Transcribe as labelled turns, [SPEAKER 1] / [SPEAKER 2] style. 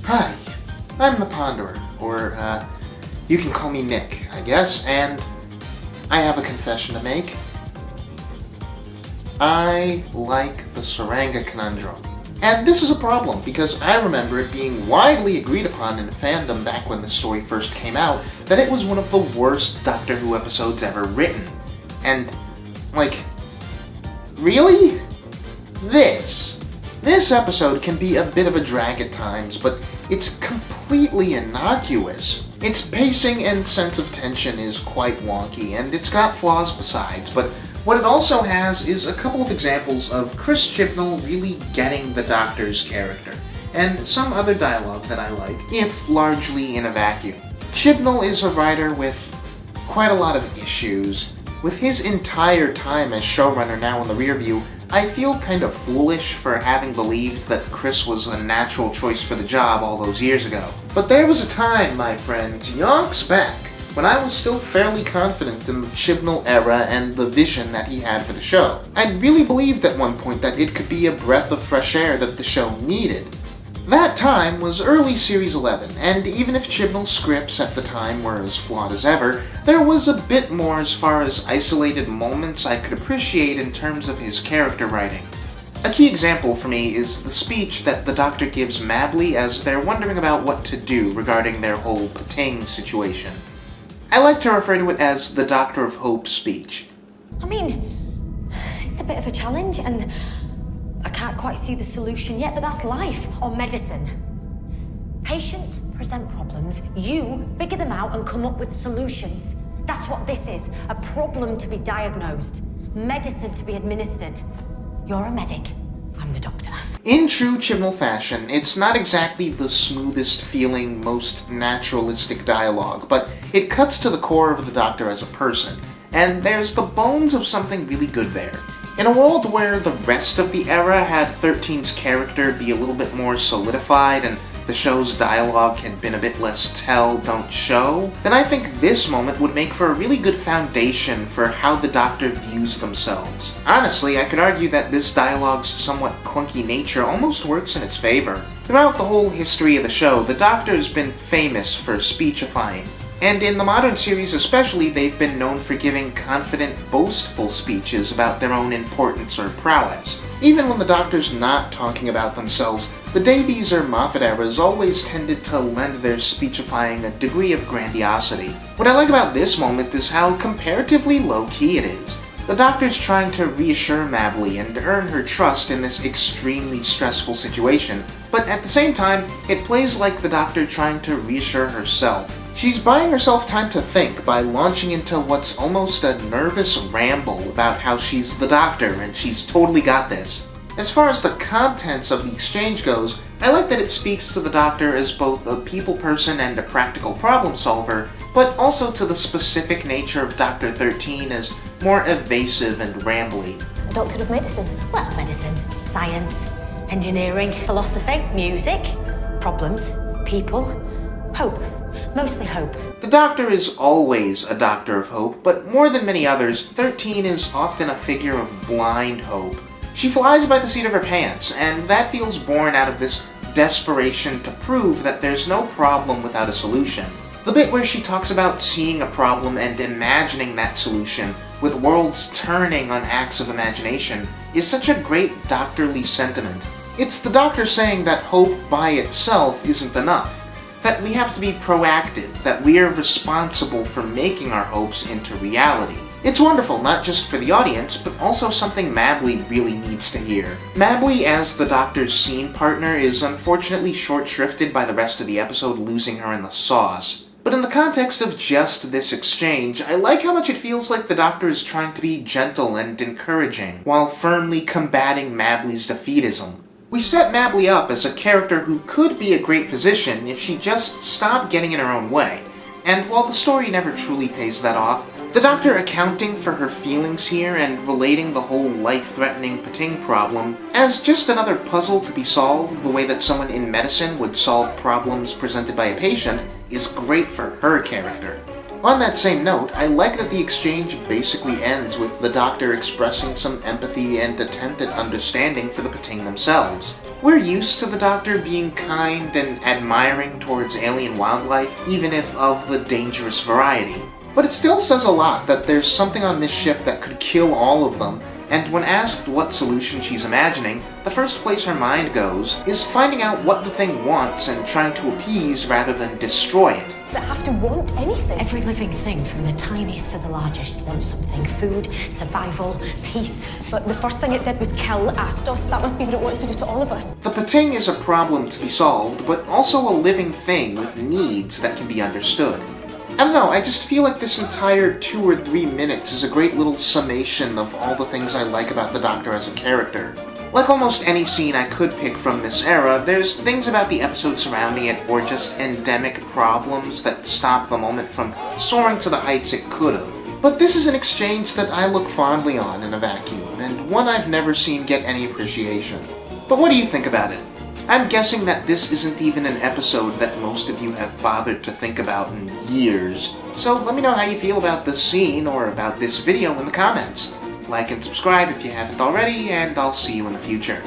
[SPEAKER 1] Hi, I'm the Ponderer, or, you can call me Nick, I guess, and I have a confession to make. I like the Tsuranga Conundrum. And this is a problem, because I remember it being widely agreed upon in fandom back when the story first came out that it was one of the worst Doctor Who episodes ever written. And, really? This episode can be a bit of a drag at times, but it's completely innocuous. Its pacing and sense of tension is quite wonky, and it's got flaws besides, but what it also has is a couple of examples of Chris Chibnall really getting the Doctor's character, and some other dialogue that I like, if largely in a vacuum. Chibnall is a writer with quite a lot of issues. With his entire time as showrunner now in the rearview, I feel kind of foolish for having believed that Chris was a natural choice for the job all those years ago. But there was a time, my friends, yonks back, when I was still fairly confident in the Chibnall era and the vision that he had for the show. I'd really believed at one point that it could be a breath of fresh air that the show needed. That time was early Series 11, and even if Chibnall's scripts at the time were as flawed as ever, there was a bit more as far as isolated moments I could appreciate in terms of his character writing. A key example for me is the speech that the Doctor gives Mabli as they're wondering about what to do regarding their whole Patang situation. I like to refer to it as the Doctor of Hope speech.
[SPEAKER 2] I mean, it's a bit of a challenge, and I can't quite see the solution yet, but that's life, or medicine. Patients present problems, you figure them out and come up with solutions. That's what this is, a problem to be diagnosed, medicine to be administered. You're a medic, I'm the doctor.
[SPEAKER 1] In true Chibnall fashion, it's not exactly the smoothest feeling, most naturalistic dialogue, but it cuts to the core of the Doctor as a person, and there's the bones of something really good there. In a world where the rest of the era had 13's character be a little bit more solidified and the show's dialogue had been a bit less tell, don't show, then I think this moment would make for a really good foundation for how the Doctor views themselves. Honestly, I could argue that this dialogue's somewhat clunky nature almost works in its favor. Throughout the whole history of the show, the Doctor's been famous for speechifying. And in the modern series especially, they've been known for giving confident, boastful speeches about their own importance or prowess. Even when the Doctor's not talking about themselves, the Davies or Moffat eras always tended to lend their speechifying a degree of grandiosity. What I like about this moment is how comparatively low-key it is. The Doctor's trying to reassure Mabli and earn her trust in this extremely stressful situation, but at the same time, it plays like the Doctor trying to reassure herself. She's buying herself time to think by launching into what's almost a nervous ramble about how she's the Doctor and she's totally got this. As far as the contents of the exchange goes, I like that it speaks to the Doctor as both a people person and a practical problem solver, but also to the specific nature of Dr. 13 as more evasive and rambly.
[SPEAKER 2] A doctor of medicine. Well, medicine, science, engineering, philosophy, music, problems, people, hope. Mostly hope.
[SPEAKER 1] The Doctor is always a Doctor of Hope, but more than many others, 13 is often a figure of blind hope. She flies by the seat of her pants, and that feels born out of this desperation to prove that there's no problem without a solution. The bit where she talks about seeing a problem and imagining that solution, with worlds turning on acts of imagination, is such a great doctorly sentiment. It's the Doctor saying that hope by itself isn't enough. That we have to be proactive, that we're responsible for making our hopes into reality. It's wonderful, not just for the audience, but also something Mabli really needs to hear. Mabli, as the Doctor's scene partner, is unfortunately short-shrifted by the rest of the episode losing her in the sauce. But in the context of just this exchange, I like how much it feels like the Doctor is trying to be gentle and encouraging, while firmly combating Mabli's defeatism. We set Mabli up as a character who could be a great physician if she just stopped getting in her own way, and while the story never truly pays that off, the Doctor accounting for her feelings here and relating the whole life-threatening Patang problem as just another puzzle to be solved the way that someone in medicine would solve problems presented by a patient is great for her character. On that same note, I like that the exchange basically ends with the Doctor expressing some empathy and attempt at understanding for the Pating themselves. We're used to the Doctor being kind and admiring towards alien wildlife, even if of the dangerous variety. But it still says a lot that there's something on this ship that could kill all of them, and when asked what solution she's imagining, the first place her mind goes is finding out what the thing wants and trying to appease rather than destroy it.
[SPEAKER 2] Does it have to want anything? Every living thing, from the tiniest to the largest, wants something. Food, survival, peace. But the first thing it did was kill Astos. That must be what it wants to do to all of us.
[SPEAKER 1] The Pating is a problem to be solved, but also a living thing with needs that can be understood. I don't know, I just feel like this entire 2 or 3 minutes is a great little summation of all the things I like about the Doctor as a character. Like almost any scene I could pick from this era, there's things about the episode surrounding it or just endemic problems that stop the moment from soaring to the heights it could've. But this is an exchange that I look fondly on in a vacuum, and one I've never seen get any appreciation. But what do you think about it? I'm guessing that this isn't even an episode that most of you have bothered to think about in years. So let me know how you feel about this scene or about this video in the comments. Like and subscribe if you haven't already, and I'll see you in the future.